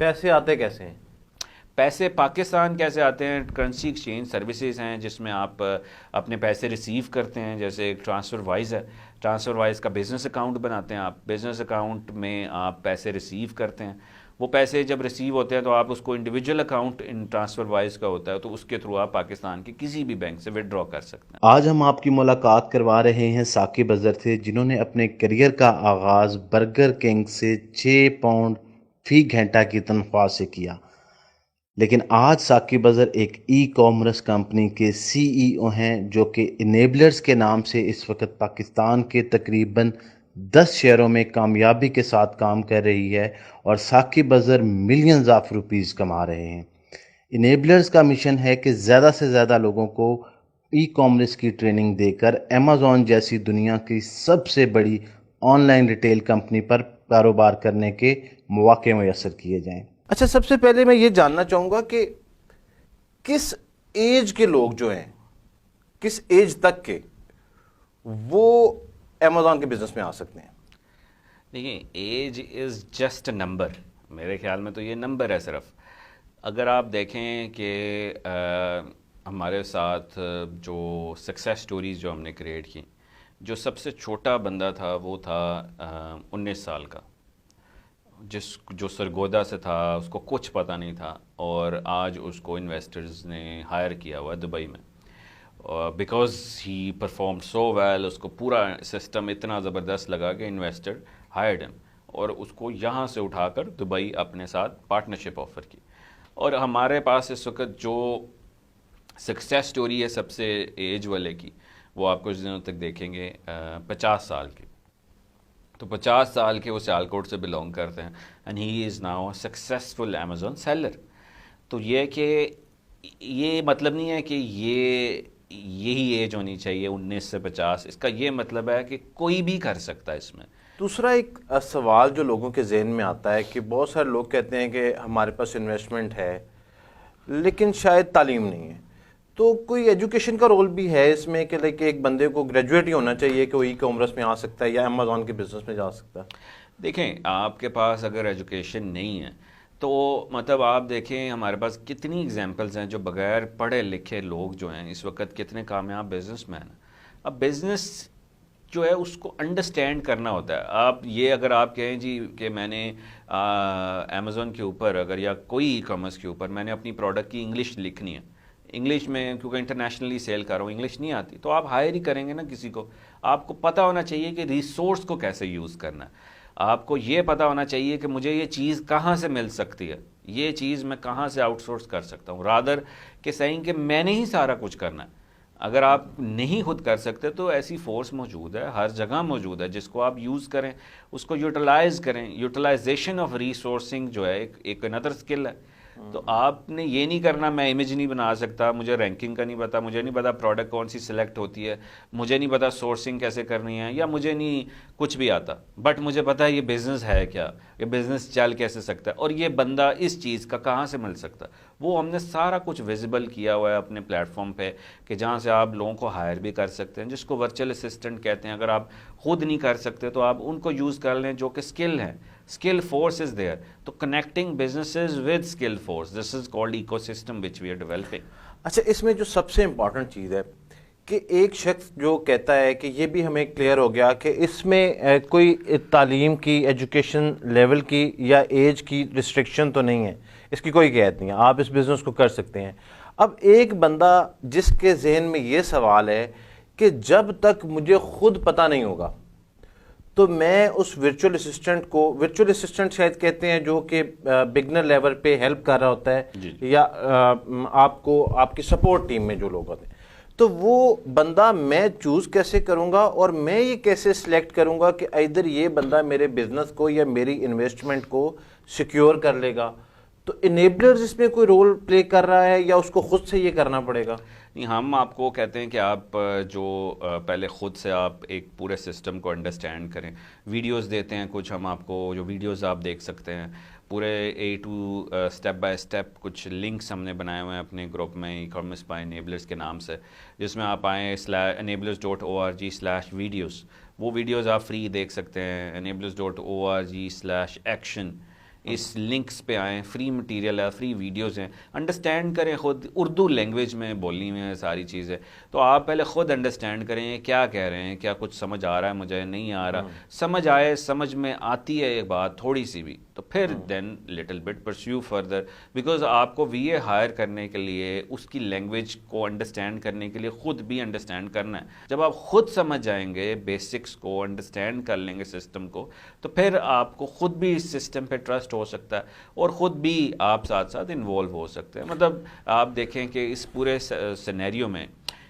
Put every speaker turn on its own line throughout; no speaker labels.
پیسے آتے کیسے ہیں؟
پیسے پاکستان کیسے آتے ہیں؟ کرنسی ایکسچینج سروسز ہیں جس میں آپ اپنے پیسے ریسیو کرتے ہیں. جیسے ایک ٹرانسفر وائز ہے، ٹرانسفر وائز کا بزنس اکاؤنٹ بناتے ہیں آپ، بزنس اکاؤنٹ میں آپ پیسے ریسیو کرتے ہیں. وہ پیسے جب ریسیو ہوتے ہیں تو آپ اس کو انڈیویجول اکاؤنٹ ان ٹرانسفر وائز کا ہوتا ہے، تو اس کے تھرو آپ پاکستان کے کسی بھی بینک سے ودڈرا کر سکتے ہیں.
آج ہم آپ کی ملاقات کروا رہے ہیں ثاقب اظہر سے، جنہوں نے اپنے کیریئر کا آغاز برگر کنگ سے 6 پاؤنڈ فی گھنٹہ کی تنخواہ سے کیا. لیکن آج ثاقب اظہر ایک ای کامرس کمپنی کے CEO ہیں جو کہ انیبلرز کے نام سے اس وقت پاکستان کے تقریباً 10 شہروں میں کامیابی کے ساتھ کام کر رہی ہے، اور Saqib Azhar millions of rupees کما رہے ہیں. انیبلرز کا مشن ہے کہ زیادہ سے زیادہ لوگوں کو ای کامرس کی ٹریننگ دے کر ایمیزون جیسی دنیا کی سب سے بڑی آن لائن ریٹیل کمپنی پر کاروبار کرنے کے مواقع میسر کیے جائیں.
اچھا، سب سے پہلے میں یہ جاننا چاہوں گا کہ کس ایج کے لوگ جو ہیں، کس ایج تک کے وہ امیزون کے بزنس میں آ سکتے ہیں؟
دیکھیں، as is just a number. میرے خیال میں تو یہ نمبر ہے صرف. اگر آپ دیکھیں کہ ہمارے ساتھ جو سکسیس سٹوریز جو ہم نے کریٹ کی، جو سب سے چھوٹا بندہ تھا وہ تھا 19 سال کا، جو سرگودا سے تھا، اس کو کچھ پتہ نہیں تھا، اور آج اس کو انویسٹرز نے ہائر کیا ہوا ہے دبئی میں. Because he perform so well, اس کو پورا سسٹم اتنا زبردست لگا کہ انویسٹر ہائرڈ ہم، اور اس کو یہاں سے اٹھا کر دبئی اپنے ساتھ پارٹنرشپ آفر کی. اور ہمارے پاس اس وقت جو سکسیس سٹوری ہے سب سے ایج والے کی، وہ آپ کچھ دنوں تک دیکھیں گے 50 سال کی. تو 50 سال کے وہ سیالکوٹ سے بلونگ کرتے ہیں، and he is now successful Amazon seller. تو یہ کہ یہ مطلب نہیں ہے کہ یہی ایج ہونی چاہیے 19 سے 50. اس کا یہ مطلب ہے کہ کوئی بھی کر سکتا ہے اس میں.
دوسرا ایک سوال جو لوگوں کے ذہن میں آتا ہے کہ بہت سارے لوگ کہتے ہیں کہ ہمارے پاس انویسٹمنٹ ہے لیکن شاید تعلیم نہیں ہے، تو کوئی ایجوکیشن کا رول بھی ہے اس میں کہ ایک بندے کو گریجویٹ ہی ہونا چاہیے کہ وہ ای کامرس میں آ سکتا ہے یا امیزون کے بزنس میں جا سکتا ہے؟
دیکھیں، آپ کے پاس اگر ایجوکیشن نہیں ہے تو مطلب آپ دیکھیں ہمارے پاس کتنی اگزامپلز ہیں جو بغیر پڑھے لکھے لوگ جو ہیں اس وقت کتنے کامیاب بزنس مین ہیں. اب بزنس جو ہے اس کو انڈرسٹینڈ کرنا ہوتا ہے. آپ یہ اگر آپ کہیں جی کہ میں نے امیزون کے اوپر اگر یا کوئی ای کامرس کے اوپر میں نے اپنی پروڈکٹ کی انگلش لکھنی ہے، انگلش میں کیونکہ انٹرنیشنلی سیل کر رہا ہوں، انگلش نہیں آتی، تو آپ ہائر ہی کریں گے نا کسی کو. آپ کو پتہ ہونا چاہیے کہ ریسورس کو کیسے یوز کرنا ہے. آپ کو یہ پتہ ہونا چاہیے کہ مجھے یہ چیز کہاں سے مل سکتی ہے، یہ چیز میں کہاں سے آؤٹ سورس کر سکتا ہوں، رادر کہ سہیں کہ میں نے ہی سارا کچھ کرنا ہے. اگر آپ نہیں خود کر سکتے تو ایسی فورس موجود ہے، ہر جگہ موجود ہے، جس کو آپ یوز کریں، اس کو یوٹیلائز کریں. یوٹیلائزیشن آف ریسورسنگ جو ہے ایک اندر اسکل ہے. تو آپ نے یہ نہیں کرنا میں امیج نہیں بنا سکتا، مجھے رینکنگ کا نہیں پتا، مجھے نہیں پتا پروڈکٹ کون سی سلیکٹ ہوتی ہے، مجھے نہیں پتا سورسنگ کیسے کرنی ہے، یا مجھے نہیں کچھ بھی آتا، بٹ مجھے پتا ہے یہ بزنس ہے کیا، یہ بزنس چل کیسے سکتا ہے، اور یہ بندہ اس چیز کا کہاں سے مل سکتا ہے. وہ ہم نے سارا کچھ ویزیبل کیا ہوا ہے اپنے پلیٹ فارم پہ کہ جہاں سے آپ لوگوں کو ہائر بھی کر سکتے ہیں، جس کو ورچوئل اسسٹنٹ کہتے ہیں. اگر آپ خود نہیں کر سکتے تو آپ ان کو یوز کر لیں جو کہ اسکل ہیں. Skill force is there. تو connecting businesses with skill force, this is called ecosystem which we are developing.
اچھا، اس میں جو سب سے امپورٹنٹ چیز ہے کہ ایک شخص جو کہتا ہے کہ یہ بھی ہمیں کلیئر ہو گیا کہ اس میں کوئی تعلیم کی، ایجوکیشن لیول کی یا ایج کی ریسٹرکشن تو نہیں ہے، اس کی کوئی قید نہیں ہے، آپ اس بزنس کو کر سکتے ہیں. اب ایک بندہ جس کے ذہن میں یہ سوال ہے کہ جب تک مجھے خود پتہ نہیں ہوگا تو میں اس ورچوئل اسسٹنٹ کو، ورچوئل اسسٹنٹ شاید کہتے ہیں جو کہ بگنر لیول پہ ہیلپ کر رہا ہوتا ہے، یا آپ کو آپ کی سپورٹ ٹیم میں جو لوگ ہوتے ہیں، تو وہ بندہ میں چوز کیسے کروں گا اور میں یہ کیسے سلیکٹ کروں گا کہ ادھر یہ بندہ میرے بزنس کو یا میری انویسٹمنٹ کو سیکیور کر لے گا؟ تو انیبلرز اس میں کوئی رول پلے کر رہا ہے یا اس کو خود سے یہ کرنا پڑے گا؟
نہیں، ہم آپ کو کہتے ہیں کہ آپ جو پہلے خود سے آپ ایک پورے سسٹم کو انڈرسٹینڈ کریں. ویڈیوز دیتے ہیں کچھ ہم آپ کو، جو ویڈیوز آپ دیکھ سکتے ہیں پورے اے ٹو اسٹیپ بائی اسٹیپ. کچھ لنکس ہم نے بنائے ہوئے ہیں اپنے گروپ میں ای کامرس بائی انیبلرز کے نام سے، جس میں آپ آئیں enablers.org/videos. وہ ویڈیوز آپ فری دیکھ سکتے ہیں. enablers.org/action اس لنکس پہ آئیں, فری مٹیریل ہے, فری ویڈیوز ہیں, انڈرسٹینڈ کریں خود. اردو لینگویج میں بولنی ہوئی ہیں ساری چیزیں, تو آپ پہلے خود انڈرسٹینڈ کریں کیا کہہ رہے ہیں, کیا کچھ سمجھ آ رہا ہے مجھے, نہیں آ رہا. سمجھ آئے, سمجھ میں آتی ہے ایک بات تھوڑی سی بھی, تو پھر then little bit perceive further. Because آپ کو وی اے ہائر کرنے کے لیے اس کی لینگویج کو انڈرسٹینڈ کرنے کے لیے خود بھی انڈرسٹینڈ کرنا ہے. جب آپ خود سمجھ جائیں گے, بیسکس کو انڈرسٹینڈ کر لیں گے سسٹم کو, تو پھر آپ کو خود بھی اس سسٹم پہ ٹرسٹ ہو سکتا ہے, اور خود بھی آپ ساتھ ساتھ انوالو ہو سکتے ہیں. مطلب آپ دیکھیں کہ اس پورے سینیریو میں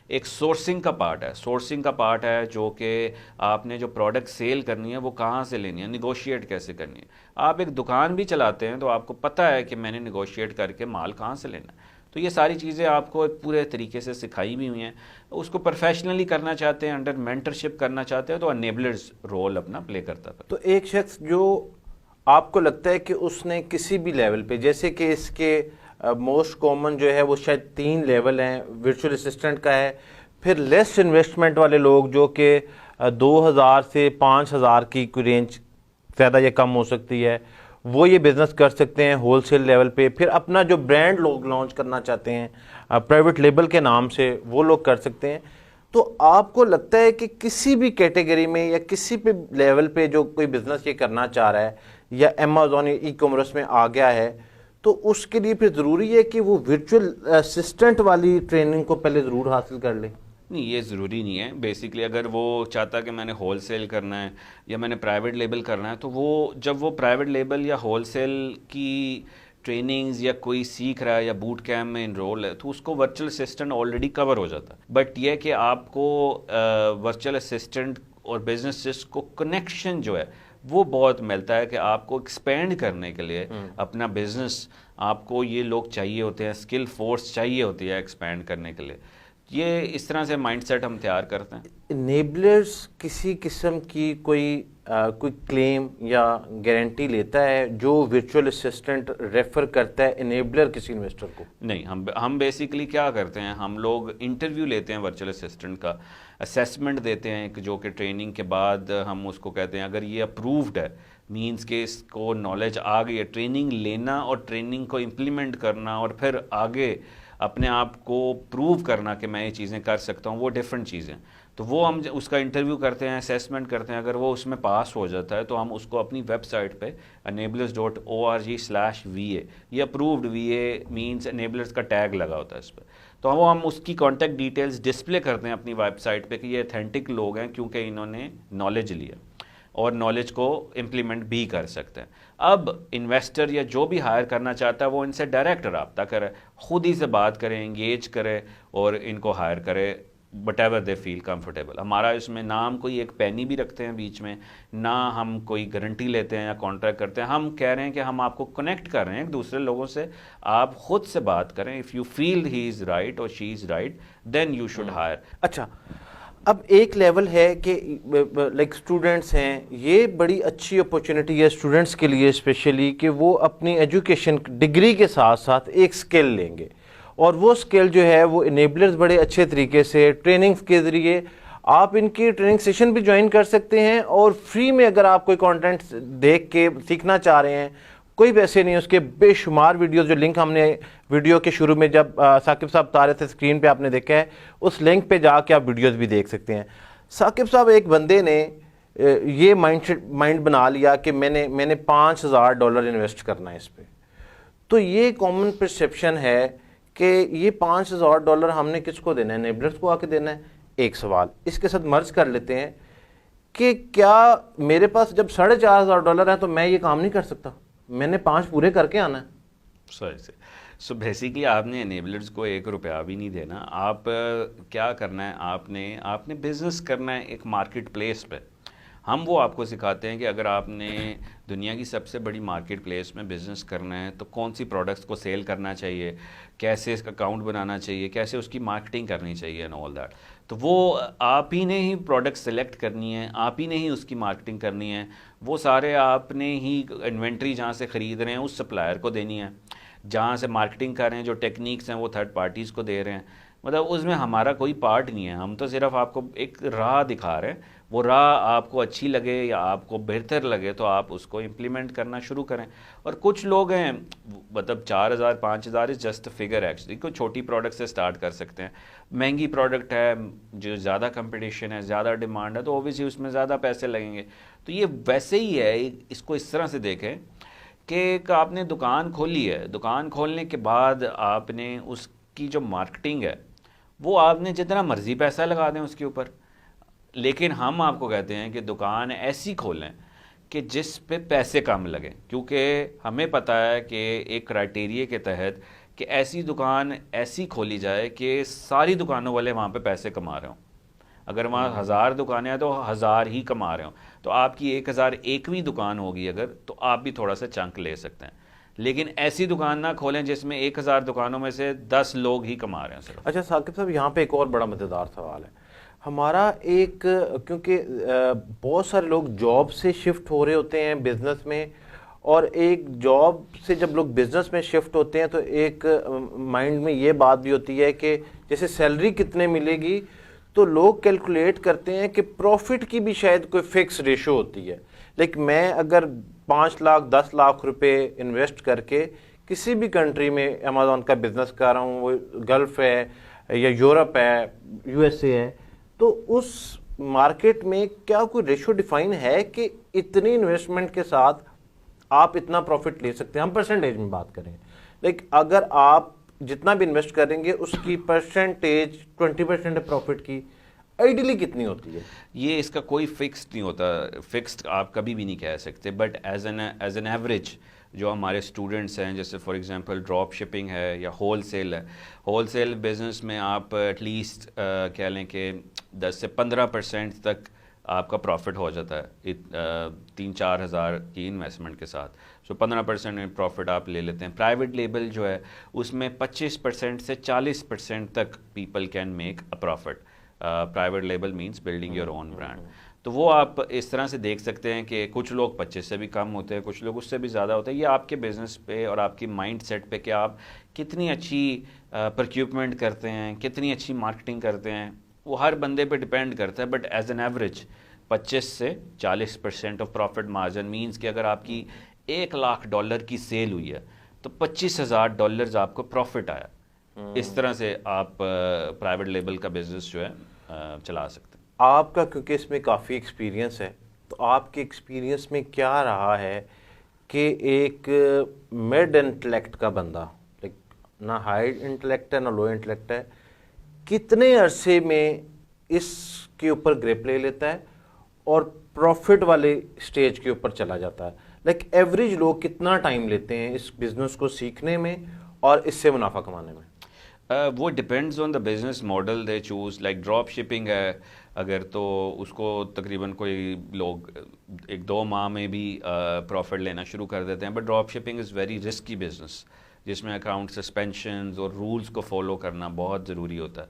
ایک سورسنگ کا پارٹ ہے. سورسنگ کا پارٹ ہے جو کہ آپ نے جو پروڈکٹ سیل کرنی ہے وہ کہاں سے لینی ہے, نیگوشیٹ کیسے کرنی ہے. آپ ایک دکان بھی چلاتے ہیں تو آپ کو پتہ ہے کہ میں نے نیگوشیٹ کر کے مال کہاں سے لینا ہے. تو یہ ساری چیزیں آپ کو ایک پورے طریقے سے سکھائی بھی ہوئی ہیں. اس کو پروفیشنلی کرنا چاہتے ہیں, انڈر مینٹرشپ کرنا چاہتے ہیں, تو انیبلرز رول اپنا پلے کرتا ہے.
تو ایک شخص جو آپ کو لگتا ہے کہ اس نے کسی بھی لیول پہ, جیسے کہ اس کے موسٹ کامن جو ہے وہ شاید 3 لیول ہیں, ورچوئل اسسٹنٹ کا ہے, پھر لیس انویسٹمنٹ والے لوگ جو کہ 2000 سے 5000 کی کوئی رینج زیادہ یا کم ہو سکتی ہے, وہ یہ بزنس کر سکتے ہیں ہول سیل لیول پہ. پھر اپنا جو برانڈ لوگ لانچ کرنا چاہتے ہیں پرائیویٹ لیبل کے نام سے, وہ لوگ کر سکتے ہیں. تو آپ کو لگتا ہے کہ کسی بھی کیٹیگری میں یا کسی بھی لیول پہ جو کوئی بزنس یہ کرنا چاہ رہا ہے یا امیزون ای کامرس میں آ گیا ہے, تو اس کے لیے پھر ضروری ہے کہ وہ ورچوئل اسسٹنٹ والی ٹریننگ کو پہلے ضرور حاصل کر لے؟
نہیں, یہ ضروری نہیں ہے. بیسکلی اگر وہ چاہتا کہ میں نے ہول سیل کرنا ہے یا میں نے پرائیویٹ لیبل کرنا ہے, تو وہ جب وہ پرائیویٹ لیبل یا ہول سیل کی ٹریننگز یا کوئی سیکھ رہا ہے یا بوٹ کیمپ میں انرول ہے, تو اس کو ورچوئل اسسٹنٹ آلریڈی کور ہو جاتا ہے. بٹ یہ کہ آپ کو ورچوئل اسسٹنٹ اور بزنسز کو کنیکشن جو ہے وہ بہت ملتا ہے کہ آپ کو ایکسپینڈ کرنے کے لیے اپنا بزنس, آپ کو یہ لوگ چاہیے ہوتے ہیں, اسکل فورس چاہیے ہوتی ہے ایکسپینڈ کرنے کے لیے. یہ اس طرح سے مائنڈ سیٹ ہم تیار کرتے ہیں.
انیبلرز کسی قسم کی کوئی کلیم یا گارنٹی لیتا ہے جو ورچوئل اسسٹنٹ ریفر کرتا ہے انیبلر کسی انویسٹر کو؟
نہیں, ہم بیسیکلی کیا کرتے ہیں, ہم لوگ انٹرویو لیتے ہیں ورچوئل اسسٹنٹ کا, اسیسمنٹ دیتے ہیں جو کہ ٹریننگ کے بعد ہم اس کو کہتے ہیں اگر یہ اپرووڈ ہے, مینس کہ اس کو نالج آ گئی ہے. ٹریننگ لینا اور ٹریننگ کو امپلیمنٹ کرنا اور پھر آگے اپنے آپ کو پروو کرنا کہ میں یہ چیزیں کر سکتا ہوں, وہ ڈفرینٹ چیزیں. تو وہ ہم اس کا انٹرویو کرتے ہیں, اسیسمنٹ کرتے ہیں. اگر وہ اس میں پاس ہو جاتا ہے تو ہم اس کو اپنی ویب سائٹ پہ enablers.org/VA, یہ اپرووڈ VA مینس انیبلرز کا ٹیگ لگا ہوتا ہے اس پہ, تو وہ ہم اس کی کانٹیکٹ ڈیٹیلز ڈسپلے کرتے ہیں اپنی ویب سائٹ پہ کہ یہ اتھینٹک لوگ ہیں کیونکہ انہوں نے نالج لیا اور نالج کو امپلیمنٹ بھی کر سکتے ہیں. اب انویسٹر یا جو بھی ہائر کرنا چاہتا ہے وہ ان سے ڈائریکٹ رابطہ کرے, خود ہی سے بات کرے, انگیج کرے اور ان کو ہائر کرے whatever they feel comfortable. ہمارا اس میں نہ ہم کوئی ایک پینی بھی رکھتے ہیں بیچ میں, نہ ہم کوئی گارنٹی لیتے ہیں یا کانٹریکٹ کرتے ہیں. ہم کہہ رہے ہیں کہ ہم آپ کو کنیکٹ کر رہے ہیں ایک دوسرے لوگوں سے, آپ خود سے بات کریں. If you feel he is right اور she is right then you should hire.
اچھا, اب ایک لیول ہے کہ لائک اسٹوڈنٹس ہیں, یہ بڑی اچھی اپرچونٹی ہے اسٹوڈنٹس کے لیے اسپیشلی کہ وہ اپنی ایجوکیشن ڈگری کے ساتھ ساتھ ایک سکل لیں گے, اور وہ سکل جو ہے وہ انیبلرز بڑے اچھے طریقے سے ٹریننگز کے ذریعے آپ ان کی ٹریننگ سیشن بھی جوائن کر سکتے ہیں, اور فری میں اگر آپ کوئی کانٹینٹ دیکھ کے سیکھنا چاہ رہے ہیں, کوئی پیسے نہیں, اس کے بے شمار ویڈیوز, جو لنک ہم نے ویڈیو کے شروع میں جب ثاقب صاحب بتا رہے تھے اسکرین پہ آپ نے دیکھا ہے, اس لنک پہ جا کے آپ ویڈیوز بھی دیکھ سکتے ہیں. ثاقب صاحب, ایک بندے نے یہ مائنڈ بنا لیا کہ میں نے $5000 انویسٹ کرنا ہے اس پہ, تو یہ کامن پرسیپشن ہے کہ یہ $5000 ہم نے کس کو دینا ہے, انیبلرز کو آ کے دینا ہے. ایک سوال اس کے ساتھ مرج کر لیتے ہیں کہ کیا میرے پاس جب $4500 ہیں تو میں یہ کام نہیں کر سکتا, میں نے 5 پورے کر کے آنا ہے؟
سو بیسیکلی آپ نے انیبلرز کو $1 بھی نہیں دینا. آپ کیا کرنا ہے, آپ نے بزنس کرنا ہے ایک مارکیٹ پلیس پہ. ہم وہ آپ کو سکھاتے ہیں کہ اگر آپ نے دنیا کی سب سے بڑی مارکیٹ پلیس میں بزنس کرنا ہے تو کون سی پروڈکٹس کو سیل کرنا چاہیے, کیسے اس کا اکاؤنٹ بنانا چاہیے, کیسے اس کی مارکیٹنگ کرنی چاہیے اینڈ آل دیٹ. تو وہ آپ ہی نے ہی پروڈکٹ سلیکٹ کرنی ہے, آپ ہی نے ہی اس کی مارکیٹنگ کرنی ہے. وہ سارے آپ نے ہی انوینٹری جہاں سے خرید رہے ہیں اس سپلائر کو دینی ہے, جہاں سے مارکیٹنگ کر رہے ہیں جو ٹیکنیکس ہیں وہ تھرڈ پارٹیز کو دے رہے ہیں. مطلب اس میں ہمارا کوئی پارٹ نہیں ہے, ہم تو صرف آپ کو ایک راہ دکھا رہے ہیں, وہ راہ آپ کو اچھی لگے یا آپ کو بہتر لگے تو آپ اس کو امپلیمنٹ کرنا شروع کریں. اور کچھ لوگ ہیں مطلب 4,000 5,000 از جسٹ فگر ایکچولی, کوئی چھوٹی پروڈکٹ سے سٹارٹ کر سکتے ہیں. مہنگی پروڈکٹ ہے جو زیادہ کمپٹیشن ہے, زیادہ ڈیمانڈ ہے, تو اوبیسلی اس میں زیادہ پیسے لگیں گے. تو یہ ویسے ہی ہے, اس کو اس طرح سے دیکھیں کہ ایک آپ نے دکان کھولی ہے, دکان کھولنے کے بعد آپ نے اس کی جو مارکیٹنگ ہے وہ آپ نے جتنا مرضی پیسہ لگا دیں اس کے اوپر, لیکن ہم آپ کو کہتے ہیں کہ دکان ایسی کھولیں کہ جس پہ پیسے کم لگیں, کیونکہ ہمیں پتہ ہے کہ ایک کرائٹیریے کے تحت کہ ایسی دکان ایسی کھولی جائے کہ ساری دکانوں والے وہاں پہ پیسے کما رہے ہوں. اگر وہاں 1000 دکانیں ہیں تو 1000 ہی کما رہے ہوں, تو آپ کی 1001ویں دکان ہوگی اگر, تو آپ بھی تھوڑا سا چنک لے سکتے ہیں. لیکن ایسی دکان نہ کھولیں جس میں 1000 دکانوں میں سے 10 لوگ ہی کما رہے ہیں صرف.
اچھا ثاقب صاحب, یہاں پہ ایک اور بڑا مزیدار سوال ہے ہمارا. ایک کیونکہ بہت سارے لوگ جاب سے شفٹ ہو رہے ہوتے ہیں بزنس میں, اور ایک جاب سے جب لوگ بزنس میں شفٹ ہوتے ہیں تو ایک مائنڈ میں یہ بات بھی ہوتی ہے کہ جیسے سیلری کتنے ملے گی, تو لوگ کیلکولیٹ کرتے ہیں کہ پروفٹ کی بھی شاید کوئی فکس ریشو ہوتی ہے. لیکن میں اگر 5 لاکھ 10 لاکھ روپے انویسٹ کر کے کسی بھی کنٹری میں امیزون کا بزنس کر رہا ہوں, وہ گلف ہے یا یورپ ہے, یو ایس اے ہے, تو اس مارکیٹ میں کیا کوئی ریشو ڈیفائن ہے کہ اتنی انویسٹمنٹ کے ساتھ آپ اتنا پروفٹ لے سکتے ہیں؟ ہم پرسنٹیج میں بات کریں, لیکن اگر آپ جتنا بھی انویسٹ کریں گے اس کی پرسنٹیج 20% پروفٹ کی آئیڈیلی کتنی ہوتی ہے؟
یہ اس کا کوئی فکسڈ نہیں ہوتا, فکسڈ آپ کبھی بھی نہیں کہہ سکتے, بٹ ایز این ایوریج جو ہمارے اسٹوڈنٹس ہیں, جیسے فار ایگزامپل ڈراپ شپنگ ہے یا ہول سیل ہے, ہول سیل بزنس میں آپ ایٹ لیسٹ کہہ لیں کہ 10 سے 15% تک آپ کا پروفٹ ہو جاتا ہے 3-4 ہزار کی انویسٹمنٹ کے ساتھ. سو 15% پروفٹ آپ لے لیتے ہیں. پرائیویٹ لیبل جو ہے اس میں 25% سے 40% تک people can make a profit. Private label means building your own brand. تو وہ آپ اس طرح سے دیکھ سکتے ہیں کہ کچھ لوگ 25 سے بھی کم ہوتے ہیں, کچھ لوگ اس سے بھی زیادہ ہوتے ہیں. یہ آپ کے بزنس پہ اور آپ کی مائنڈ سیٹ پہ کہ آپ کتنی اچھی پروکیوپمنٹ کرتے ہیں, کتنی اچھی مارکیٹنگ کرتے ہیں, وہ ہر بندے پہ ڈپینڈ کرتا ہے. بٹ ایز این ایوریج 25 سے 40% آف پروفٹ مارجن مینس کہ اگر آپ کی $1,00,000 کی سیل ہوئی ہے تو $25,000 آپ کو پروفٹ آیا. اس طرح سے آپ پرائیویٹ لیبل کا بزنس جو ہے چلا سکتے ہیں.
آپ کا کیونکہ اس میں کافی ایکسپیرینس ہے, تو آپ کے ایکسپیرینس میں کیا رہا ہے کہ ایک مڈ انٹلیکٹ کا بندہ, لائک نہ ہائی انٹلیکٹ ہے نہ لو انٹلیکٹ ہے, کتنے عرصے میں اس کے اوپر گریپ لے لیتا ہے اور پروفٹ والے سٹیج کے اوپر چلا جاتا ہے؟ لائک ایوریج لوگ کتنا ٹائم لیتے ہیں اس بزنس کو سیکھنے میں اور اس سے منافع کمانے میں؟
وہ depends on the business model they choose. Like drop shipping ہے اگر, تو اس کو تقریباً کوئی لوگ 1-2 ماہ میں بھی پروفٹ لینا شروع کر دیتے ہیں. But drop shipping is very risky business جس میں اکاؤنٹ سسپینشنز اور رولز کو فالو کرنا بہت ضروری ہوتا ہے.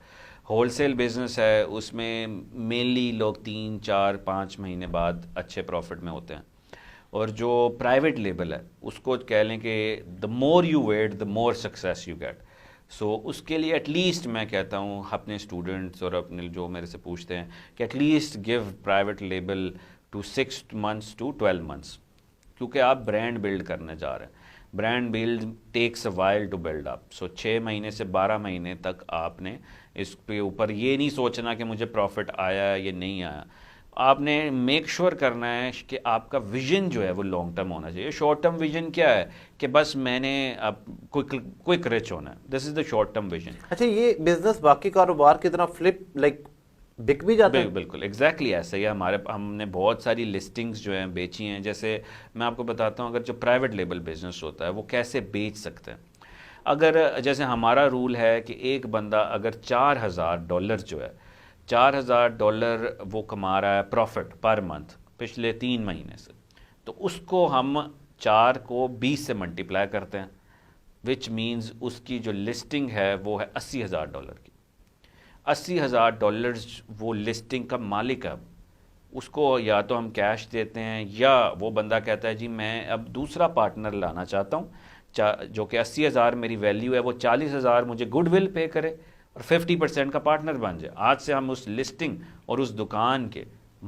ہول سیل بزنس ہے, اس میں مینلی لوگ 3-4-5 مہینے بعد اچھے پروفٹ میں ہوتے ہیں. اور جو پرائیویٹ لیبل ہے اس کو کہہ لیں کہ the more you wait the more success you get. So اس کے لیے ایٹ لیسٹ میں کہتا ہوں اپنے اسٹوڈنٹس اور اپنے جو میرے سے پوچھتے ہیں کہ at least give private label to 6 months to 12 months, کیونکہ آپ برانڈ بلڈ کرنے جا رہے ہیں. Brand build takes a while to build up. So 6 مہینے سے 12 مہینے تک آپ نے اس کے اوپر یہ نہیں سوچنا کہ مجھے پروفٹ آیا یا نہیں آیا. آپ نے میک شور کرنا ہے کہ آپ کا ویژن جو ہے وہ لانگ ٹرم ہونا چاہیے. شارٹ ٹرم ویژن کیا ہے کہ بس میں نے اب کوئک رچ ہونا ہے, دس از دا شارٹ ٹرم ویژن.
اچھا, یہ بزنس باقی کاروبار کی طرح فلپ لائک بک بھی جاتا ہے؟
بالکل ایگزیکٹلی ایسا ہی ہے. ہم نے بہت ساری لسٹنگز جو ہیں بیچی ہیں. جیسے میں آپ کو بتاتا ہوں, اگر جو پرائیویٹ لیبل بزنس ہوتا ہے وہ کیسے بیچ سکتے ہیں. اگر جیسے ہمارا رول ہے کہ ایک بندہ اگر $4,000 جو ہے $4,000 وہ کما رہا ہے پروفٹ پر منتھ پچھلے 3 مہینے سے, تو اس کو ہم 4 کو 20 سے ملٹیپلائی کرتے ہیں, وچ مینز اس کی جو لسٹنگ ہے وہ ہے $80,000 کی. $80,000 وہ لسٹنگ کا مالک ہے. اس کو یا تو ہم کیش دیتے ہیں یا وہ بندہ کہتا ہے جی میں اب دوسرا پارٹنر لانا چاہتا ہوں جو کہ 80,000 میری ویلیو ہے, وہ 40,000 مجھے گڈ ول پے کرے اور 50% کا پارٹنر بن جائے. آج سے ہم اس لسٹنگ اور اس دکان کے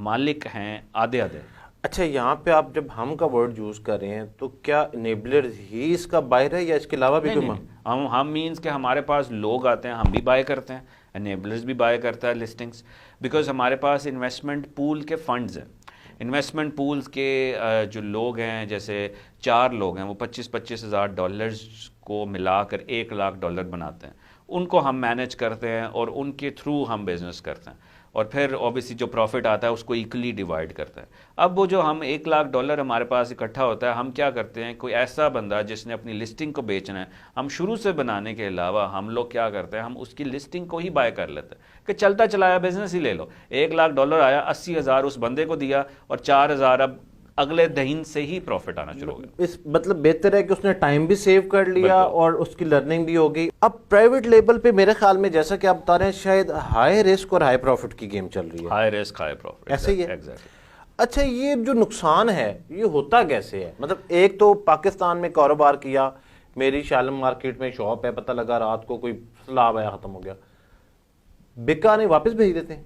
مالک ہیں آدھے آدھے.
اچھا یہاں پہ آپ جب ہم کا ورڈ یوز کر رہے ہیں تو کیا انیبلر ہی اس کا بائر ہے یا اس کے علاوہ بھی کوئی
ہم مینس کہ ہمارے پاس لوگ آتے ہیں, ہم بھی بائی کرتے ہیں, انیبلرز بھی بائی کرتا ہے لسٹنگز, بیکاز ہمارے پاس انویسٹمنٹ پول کے فنڈز ہیں. انویسٹمنٹ پولز کے جو لوگ ہیں, جیسے 4 لوگ ہیں, وہ $25,000 کو ملا کر $1,00,000 بناتے ہیں. ان کو ہم مینیج کرتے ہیں اور ان کے تھرو ہم بزنس کرتے ہیں, اور پھر اوبیسلی جو پروفٹ آتا ہے اس کو ایکلی ڈیوائڈ کرتا ہے. اب وہ جو ہم $1,00,000 ہمارے پاس اکٹھا ہوتا ہے, ہم کیا کرتے ہیں, کوئی ایسا بندہ جس نے اپنی لسٹنگ کو بیچنا ہے, ہم شروع سے بنانے کے علاوہ ہم لوگ کیا کرتے ہیں, ہم اس کی لسٹنگ کو ہی بائی کر لیتے ہیں کہ چلتا چلایا بزنس ہی لے لو. $1,00,000 آیا, 80,000 اس بندے کو دیا اور 4,000 اب اگلے دہین سے ہی پروفٹ آنا شروع ہو گیا.
اس مطلب بہتر ہے کہ اس نے ٹائم بھی سیو کر لیا اور اس کی لرننگ بھی ہو گئی. اب پرائیویٹ لیبل پہ میرے خیال میں جیسا کہ آپ بتا رہے ہیں شاید ہائی رسک اور ہائی پروفٹ کی گیم چل رہی ہے.
ہائی رسک ہائی پروفٹ,
ایسے ہی ہے.
ایگزیکٹلی.
اچھا یہ جو نقصان ہے یہ ہوتا کیسے ہے؟ مطلب ایک تو پاکستان میں کاروبار کیا, میری شالم مارکیٹ میں شاپ ہے, پتہ لگا رات کو کوئی سیلاب آیا ختم ہو گیا, بکا نہیں واپس بھیج دیتے ہیں.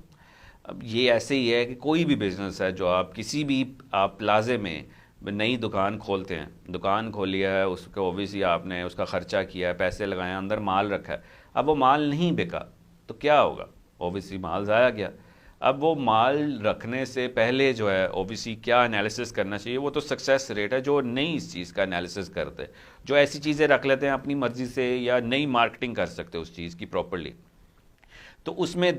اب یہ ایسے ہی ہے کہ کوئی بھی بزنس ہے جو آپ کسی بھی آپ پلازے میں نئی دکان کھولتے ہیں, دکان کھولی ہے, اس کو اوبیسلی آپ نے اس کا خرچہ کیا ہے, پیسے لگائے ہیں, اندر مال رکھا ہے, اب وہ مال نہیں بکا تو کیا ہوگا؟ اوبیسلی مال ضائع گیا. اب وہ مال رکھنے سے پہلے جو ہے اوبیسلی کیا انالیسس کرنا چاہیے, وہ تو سکسیس ریٹ ہے. جو نہیں اس چیز کا انالیسس کرتے, جو ایسی چیزیں رکھ لیتے ہیں اپنی مرضی سے یا نئی مارکیٹنگ کر سکتے اس چیز کی پراپرلی, تو اس میں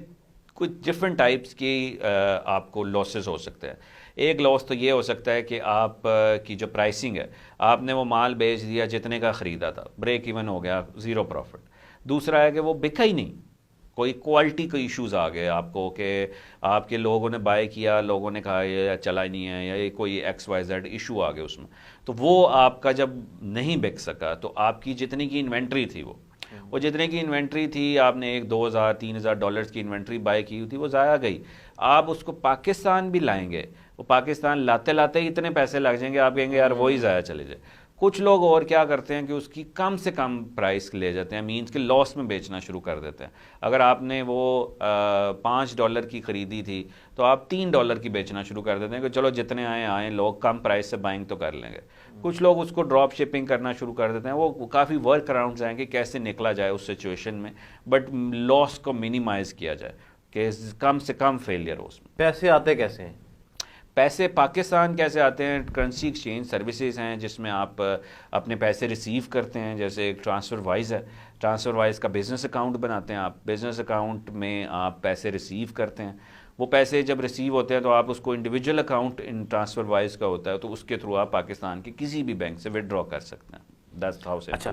کچھ ڈفرینٹ ٹائپس کی آپ کو لاسز ہو سکتے ہیں. ایک لاس تو یہ ہو سکتا ہے کہ آپ کی جو پرائسنگ ہے, آپ نے وہ مال بیچ دیا جتنے کا خریدا تھا, بریک ایون ہو گیا, زیرو پروفٹ. دوسرا ہے کہ وہ بکا ہی نہیں, کوئی کوالٹی کے ایشوز آ گئے آپ کو کہ آپ کے لوگوں نے بائی کیا, لوگوں نے کہا یہ چلا ہی نہیں ہے, یا کوئی XYZ ایشو آ گئے اس میں, تو وہ آپ کا جب نہیں بک سکا تو آپ کی جتنی کی انوینٹری تھی وہ جتنے کی انوینٹری تھی, آپ نے $2,000-3,000 کی انوینٹری بائی کی تھی, وہ ضائع گئی. آپ اس کو پاکستان بھی لائیں گے, وہ پاکستان لاتے لاتے اتنے پیسے لگ جائیں گے, آپ کہیں گے یار وہی ضائع چلے جائے. کچھ لوگ اور کیا کرتے ہیں کہ اس کی کم سے کم پرائس لے جاتے ہیں, مینس کہ لاس میں بیچنا شروع کر دیتے ہیں. اگر آپ نے وہ $5 کی خریدی تھی تو آپ $3 کی بیچنا شروع کر دیتے ہیں کہ چلو جتنے آئیں لوگ کم پرائس سے بائنگ تو کر لیں گے. کچھ لوگ اس کو ڈراپ شپنگ کرنا شروع کر دیتے ہیں. وہ کافی ورک اراؤنڈز ہیں کہ کیسے نکلا جائے اس سچویشن میں, بٹ لاس کو منیمائز کیا جائے کہ کم سے کم فیلئر ہو اس میں.
پیسے آتے کیسے ہیں؟
پیسے پاکستان کیسے آتے ہیں؟ کرنسی ایکسچینج سروسز ہیں جس میں آپ اپنے پیسے ریسیو کرتے ہیں. جیسے ایک ٹرانسفر وائز ہے, ٹرانسفر وائز کا بزنس اکاؤنٹ بناتے ہیں آپ, بزنس اکاؤنٹ میں آپ پیسے ریسیو کرتے ہیں. وہ پیسے جب ریسیو ہوتے ہیں تو آپ اس کو انڈیویجول اکاؤنٹ ان ٹرانسفر وائز کا ہوتا ہے, تو اس کے تھرو آپ پاکستان کے کسی بھی بینک سے ودرا کر سکتے ہیں. That's how simple.
اچھا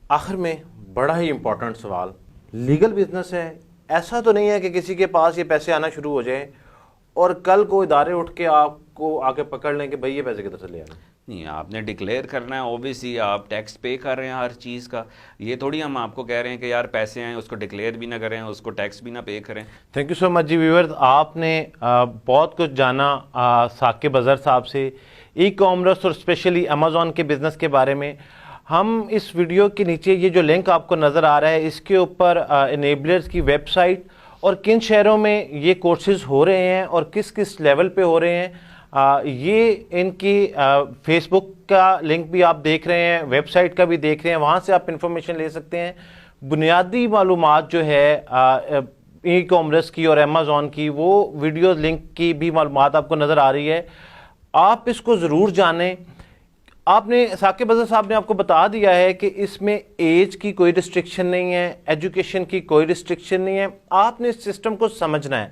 آخر میں بڑا ہی امپورٹنٹ سوال, لیگل بزنس ہے, ایسا تو نہیں ہے کہ کسی کے پاس یہ پیسے آنا شروع ہو جائیں اور کل کو ادارے اٹھ کے آپ کو آ کے پکڑ لیں کہ بھائی یہ پیسے کدھر سے لے آئے؟
نہیں, آپ نے ڈکلیئر کرنا ہے. اوبیسلی آپ ٹیکس پے کر رہے ہیں ہر چیز کا. یہ تھوڑی ہم آپ کو کہہ رہے ہیں کہ یار پیسے ہیں اس کو ڈکلیئر بھی نہ کریں, اس کو ٹیکس بھی نہ پے کریں.
تھینک یو سو مچ جی ویورز, آپ نے بہت کچھ جانا ثاقب اظہر صاحب سے ای کامرس اور اسپیشلی امیزون کے بزنس کے بارے میں. ہم اس ویڈیو کے نیچے یہ جو لنک آپ کو نظر آ رہا ہے اس کے اوپر انیبلرز کی ویب سائٹ اور کن شہروں میں یہ کورسز ہو رہے ہیں اور کس کس لیول پہ ہو رہے ہیں, یہ ان کی فیس بک کا لنک بھی آپ دیکھ رہے ہیں, ویب سائٹ کا بھی دیکھ رہے ہیں, وہاں سے آپ انفارمیشن لے سکتے ہیں. بنیادی معلومات جو ہے ای کامرس کی اور امیزون کی, وہ ویڈیو لنک کی بھی معلومات آپ کو نظر آ رہی ہے. آپ اس کو ضرور جانیں. آپ نے ثاقب اظہر صاحب نے آپ کو بتا دیا ہے کہ اس میں ایج کی کوئی ریسٹرکشن نہیں ہے, ایجوکیشن کی کوئی ریسٹرکشن نہیں ہے. آپ نے اس سسٹم کو سمجھنا ہے.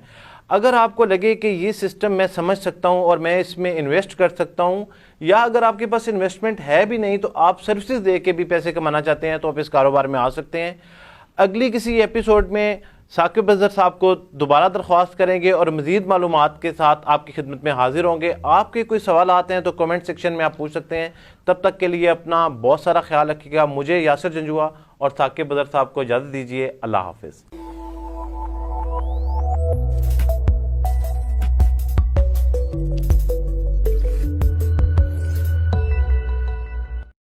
اگر آپ کو لگے کہ یہ سسٹم میں سمجھ سکتا ہوں اور میں اس میں انویسٹ کر سکتا ہوں, یا اگر آپ کے پاس انویسٹمنٹ ہے بھی نہیں تو آپ سروسز دے کے بھی پیسے کمانا چاہتے ہیں, تو آپ اس کاروبار میں آ سکتے ہیں. اگلی کسی ایپیسوڈ میں ثاقب اظہر صاحب کو دوبارہ درخواست کریں گے اور مزید معلومات کے ساتھ آپ کی خدمت میں حاضر ہوں گے. آپ کے کوئی سوالات ہیں تو کمنٹ سیکشن میں آپ پوچھ سکتے ہیں. تب تک کے لیے اپنا بہت سارا خیال رکھیے گا. مجھے یاسر جنجوعہ اور ثاقب اظہر صاحب کو اجازت دیجیے. اللہ حافظ.